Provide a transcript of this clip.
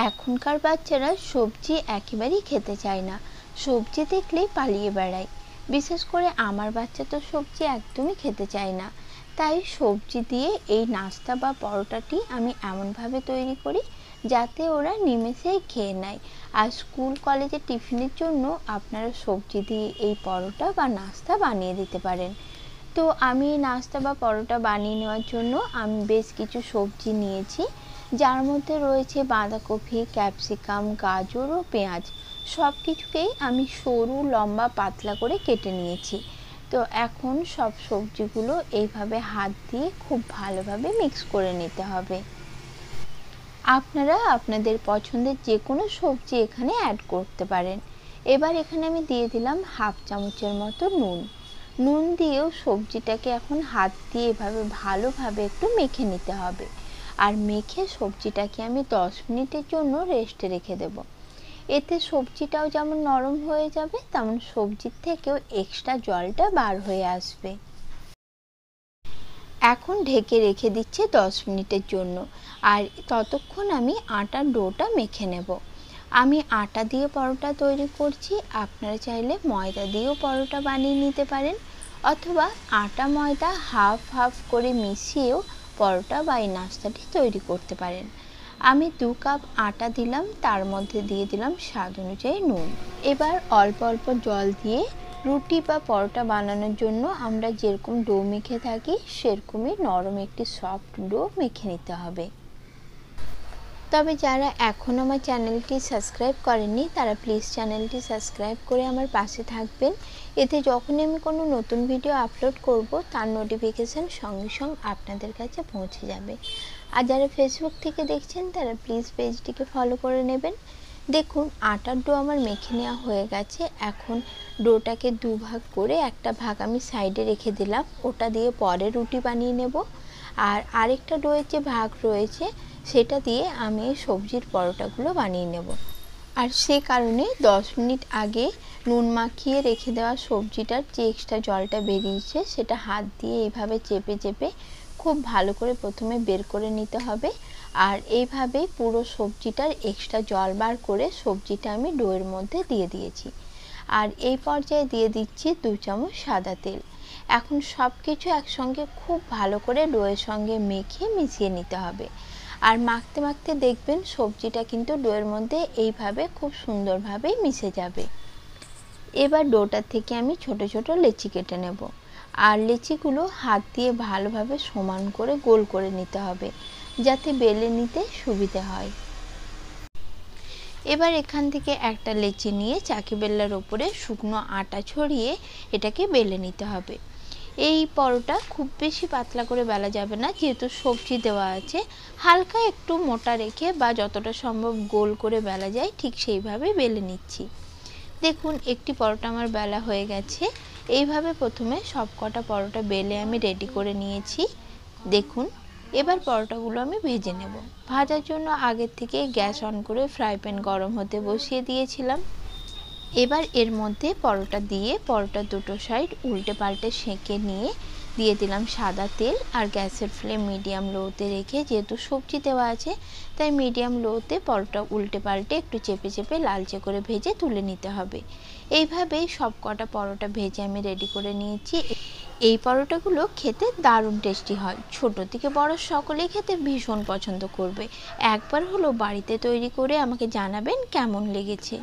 এখনকার বাচ্চারা সবজি একেবারেই খেতে চায় না। সবজি দেখলেই পালিয়ে বেড়ায়। বিশেষ করে আমার বাচ্চা তো সবজি একদমই খেতে চায় না। তাই সবজি দিয়ে এই নাস্তা বা পরোটাটি আমি এমনভাবে তৈরি করি যাতে ওরা নিমেষেই খেয়ে নেয়। আর স্কুল কলেজে টিফিনের জন্য আপনারা সবজি দিয়ে এই পরোটা বা নাস্তা বানিয়ে দিতে পারেন। তো আমি নাস্তা বা পরোটা বানিয়ে নেওয়ার জন্য আমি বেশ কিছু সবজি নিয়েছি, যার মধ্যে রয়েছে বাঁধাকপি, ক্যাপসিকাম, গাজর ও পেঁয়াজ। সব কিছুকেই আমি সরু লম্বা পাতলা করে কেটে নিয়েছি। তো এখন সব সবজিগুলো এইভাবে হাত দিয়ে খুব ভালোভাবে মিক্স করে নিতে হবে। আপনারা আপনাদের পছন্দের যে কোনো সবজি এখানে অ্যাড করতে পারেন। এবার এখানে আমি দিয়ে দিলাম হাফ চামচের মতো নুন। নুন দিয়েও সবজিটাকে এখন হাত দিয়ে এভাবে ভালোভাবে একটু মেখে নিতে হবে। আর মেখে সবজিটাকে আমি 10 মিনিটের জন্য রেস্টে রেখে দেব। এতে সবজিটাও যেমন নরম হয়ে যাবে, তেমন সবজির থেকেও এক্সট্রা জলটা বার হয়ে আসবে। এখন ঢেকে রেখে দিচ্ছি 10 মিনিটের জন্য। আর ততক্ষণ আমি আটার ডোটা মেখে নেব। আমি আটা দিয়ে পরোটা তৈরি করছি, আপনারা চাইলে ময়দা দিয়েও পরোটা বানিয়ে নিতে পারেন, অথবা আটা ময়দা হাফ হাফ করে মিশিয়েও পরোটা বা এই নাস্তাটি তৈরি করতে পারেন। আমি 2 কাপ আটা দিলাম, তার মধ্যে দিয়ে দিলাম স্বাদ অনুযায়ী নুন। এবার অল্প অল্প জল দিয়ে রুটি বা পরোটা বানানোর জন্য আমরা যেরকম ডো মেখে থাকি সেরকমই নরম একটি সফট ডো মেখে নিতে হবে। তবে যারা এখনও আমার চ্যানেলটি সাবস্ক্রাইব করেননি তারা প্লিজ চ্যানেলটি সাবস্ক্রাইব করে আমার পাশে থাকবেন। এতে যখনই আমি কোনো নতুন ভিডিও আপলোড করব তার নোটিফিকেশান সঙ্গে সঙ্গে আপনাদের কাছে পৌঁছে যাবে। আর যারা ফেসবুক থেকে দেখছেন তারা প্লিজ পেজটিকে ফলো করে নেবেন। দেখুন আটার ডো আমার মেখে নেওয়া হয়ে গেছে। এখন ডোটাকে দুভাগ করে একটা ভাগ আমি সাইডে রেখে দিলাম, ওটা দিয়ে পরে রুটি বানিয়ে নেব। আর আরেকটা ডোয়ের যে ভাগ রয়েছে সেটা দিয়ে আমি সবজির পরোটাগুলো বানিয়ে নেব। আর সে কারণে 10 মিনিট আগে নুন মাখিয়ে রেখে দেওয়া সবজিটার যে এক্সট্রা জলটা বেরিয়েছে সেটা হাত দিয়ে এইভাবে চেপে চেপে খুব ভালো করে প্রথমে বের করে নিতে হবে। আর এইভাবে পুরো সবজিটার এক্সট্রা জল বার করে সবজিটা আমি ডোয়ের মধ্যে দিয়ে দিয়েছি। আর এই পর্যায়ে দিয়ে দিচ্ছি 2 চামচ সাদা তেল। এখন সব কিছু একসঙ্গে খুব ভালো করে ডোয়ের সঙ্গে মেখে মিশিয়ে নিতে হবে। আর মাখতে মাখতে দেখবেন সবজিটা কিন্তু ডোয়ের মধ্যে এইভাবে খুব সুন্দরভাবেই মিশে যাবে। এবার ডোটার থেকে আমি ছোট ছোট লেচি কেটে নেব। আর লেচিগুলো হাত দিয়ে ভালোভাবে সমান করে গোল করে নিতে হবে, যাতে বেলে নিতে সুবিধে হয়। এবার এখান থেকে একটা লেচি নিয়ে চাকি বেল্লার ওপরে শুকনো আটা ছড়িয়ে এটাকে বেলে নিতে হবে। এই পরোটা খুব বেশি পাতলা করে বেলা যাবে না, যেহেতু সবজি দেওয়া আছে। হালকা একটু মোটা রেখে বা যতটা সম্ভব গোল করে বেলা যায় ঠিক সেইভাবে বেলে নিচ্ছি। দেখুন একটি পরোটা আমার বেলা হয়ে গেছে। এইভাবে প্রথমে সব কটা পরোটা বেলে আমি রেডি করে নিয়েছি। দেখুন এবার পরোটাগুলো আমি ভেজে নেব। ভাজার জন্য আগের থেকে গ্যাস অন করে ফ্রাই প্যান গরম হতে বসিয়ে দিয়েছিলাম। এবার এর মধ্যে পরোটা দিয়ে পরোটার দুটো সাইড উল্টে পাল্টে সেঁকে নিয়ে দিয়ে দিলাম সাদা তেল। আর গ্যাসের ফ্লেম মিডিয়াম লোতে রেখে, যেহেতু সবজি দেওয়া আছে তাই মিডিয়াম লোতে পরোটা উল্টে পাল্টে একটু চেপে চেপে লালচে করে ভেজে তুলে নিতে হবে। এইভাবেই সব কটা পরোটা ভেজে আমি রেডি করে নিয়েছি। এই পরোটাগুলো খেতে দারুণ টেস্টি হয়, ছোট থেকে বড় সকলেই খেতে ভীষণ পছন্দ করবে। একবার হলো বাড়িতে তৈরি করে আমাকে জানাবেন কেমন লেগেছে।